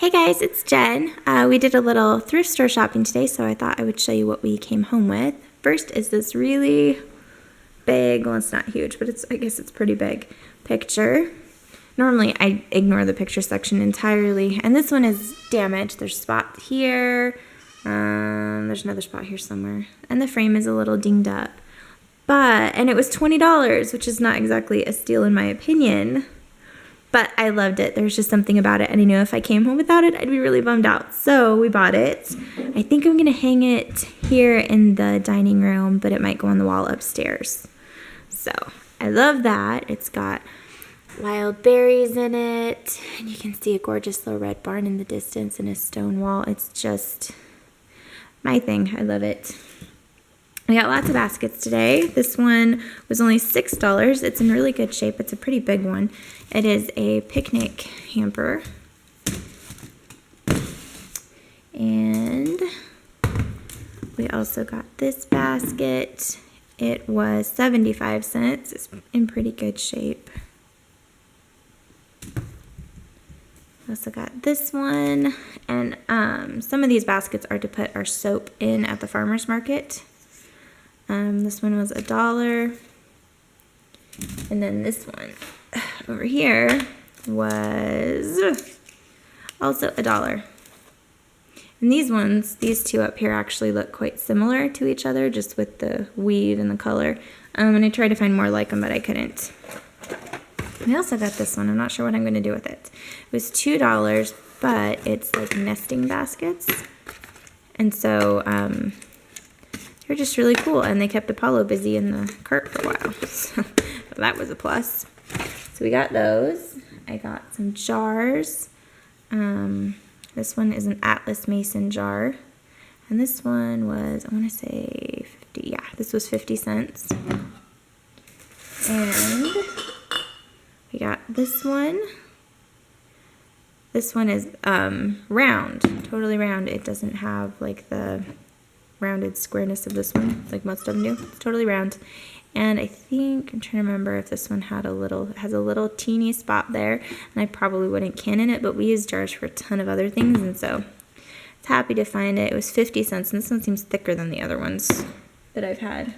Hey guys, it's Jen. We did a little thrift store shopping today, so I thought I would show you what we came home with. First is this really big, well it's not huge, but I guess it's pretty big, picture. Normally I ignore the picture section entirely, and this one is damaged. There's a spot here, there's another spot here somewhere, and the frame is a little dinged up. And it was $20, which is not exactly a steal in my opinion. But I loved it. There's just something about it. And I knew if I came home without it, I'd be really bummed out. So we bought it. I think I'm going to hang it here in the dining room, but it might go on the wall upstairs. So I love that. It's got wild berries in it. And you can see a gorgeous little red barn in the distance and a stone wall. It's just my thing. I love it. We got lots of baskets today. This one was only $6. It's in really good shape. It's a pretty big one. It is a picnic hamper. And we also got this basket. It was 75 cents. It's in pretty good shape. Also got this one. And some of these baskets are to put our soap in at the farmer's market. This one was $1, and then this one over here was also $1. And these two up here actually look quite similar to each other, just with the weave and the color. And I tried to find more like them, but I couldn't. We also got this one. I'm not sure what I'm going to do with it. It was $2, but it's like nesting baskets, and so they're just really cool, and they kept Apollo busy in the cart for a while, so that was a plus. So we got those. I got some jars. This one is an Atlas Mason jar, and this one was, I want to say 50, yeah, this was 50 cents. And we got this one. This one is round, totally round. It doesn't have like the rounded squareness of this one, like most of them do. It's totally round. And I think, I'm trying to remember if this one has a little teeny spot there, and I probably wouldn't can in it, but we use jars for a ton of other things, and so it's happy to find it. It was 50 cents, and this one seems thicker than the other ones that I've had.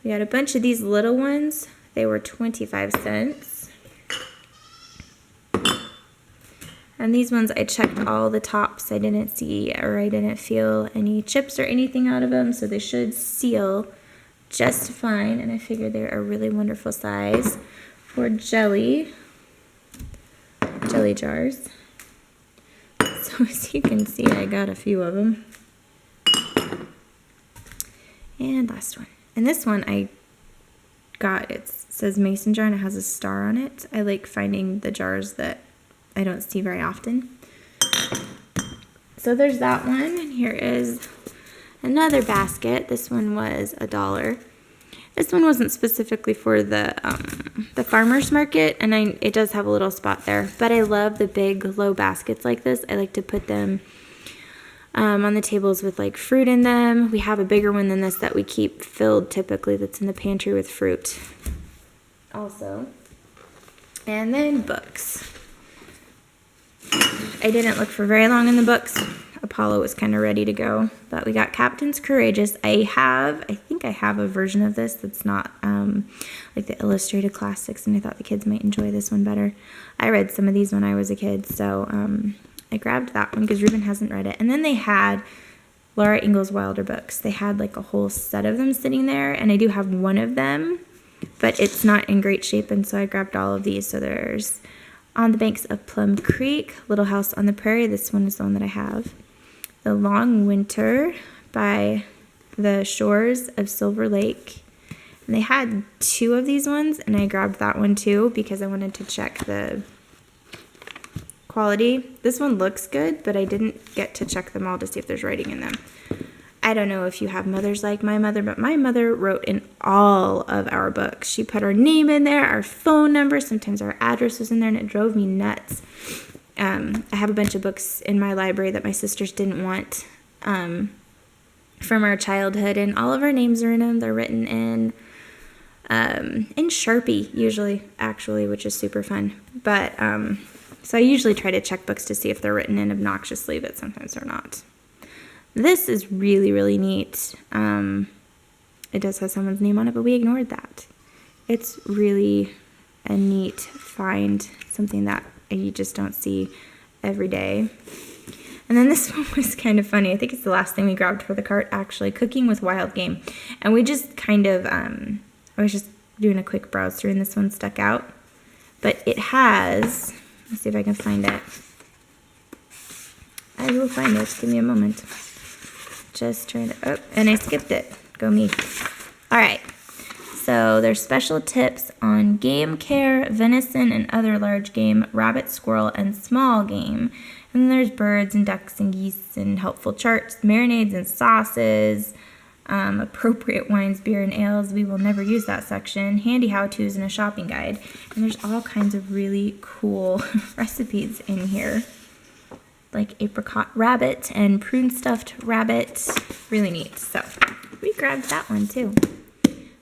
We got a bunch of these little ones. They were 25 cents. And these ones, I checked all the tops. I didn't see or I didn't feel any chips or anything out of them, so they should seal just fine. And I figured they're a really wonderful size for jelly jars. So as you can see, I got a few of them. And last one. And this one I got, it says mason jar and it has a star on it. I like finding the jars that I don't see very often. So there's that one, and here is another basket. This one was $1. This one wasn't specifically for the farmer's market, and it does have a little spot there, but I love the big low baskets like this. I like to put them on the tables with like fruit in them. We have a bigger one than this that we keep filled typically, that's in the pantry with fruit also. And then books. I didn't look for very long in the books. Apollo was kind of ready to go, but we got Captain's Courageous. I think I have a version of this that's not like the illustrated classics, and I thought the kids might enjoy this one better. I read some of these when I was a kid, so I grabbed that one because Ruben hasn't read it. And then they had Laura Ingalls Wilder books. They had like a whole set of them sitting there, and I do have one of them, but it's not in great shape, and so I grabbed all of these. So there's On the Banks of Plum Creek, Little House on the Prairie. This one is the one that I have. The Long Winter by the Shores of Silver Lake. And they had two of these ones, and I grabbed that one too because I wanted to check the quality. This one looks good, but I didn't get to check them all to see if there's writing in them. I don't know if you have mothers like my mother, but my mother wrote in all of our books. She put our name in there, our phone number, sometimes our address was in there, and it drove me nuts. I have a bunch of books in my library that my sisters didn't want from our childhood, and all of our names are in them. They're written in Sharpie, usually, actually, which is super fun. But So I usually try to check books to see if they're written in obnoxiously, but sometimes they're not. This is really, really neat. It does have someone's name on it, but we ignored that. It's really a neat find, something that you just don't see every day. And then this one was kind of funny. I think it's the last thing we grabbed for the cart, actually, Cooking with Wild Game. And we just kind of, I was just doing a quick browse through, and this one stuck out. But it has, let's see if I can find it. I will find it. Give me a moment. Just trying to, oh, and I skipped it. Go me. All right. So there's special tips on game care, venison and other large game, rabbit, squirrel, and small game. And there's birds and ducks and geese and helpful charts, marinades and sauces, appropriate wines, beer, and ales. We will never use that section. Handy how-tos and a shopping guide. And there's all kinds of really cool recipes in here, like apricot rabbit and prune stuffed rabbit. Really neat. So we grabbed that one too.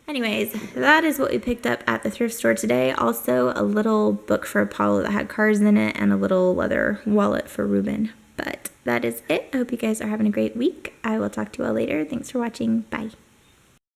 Anyways, that is what we picked up at the thrift store today. Also, a little book for Apollo that had cars in it and a little leather wallet for Ruben. But that is it. I hope you guys are having a great week. I will talk to you all later. Thanks for watching. Bye.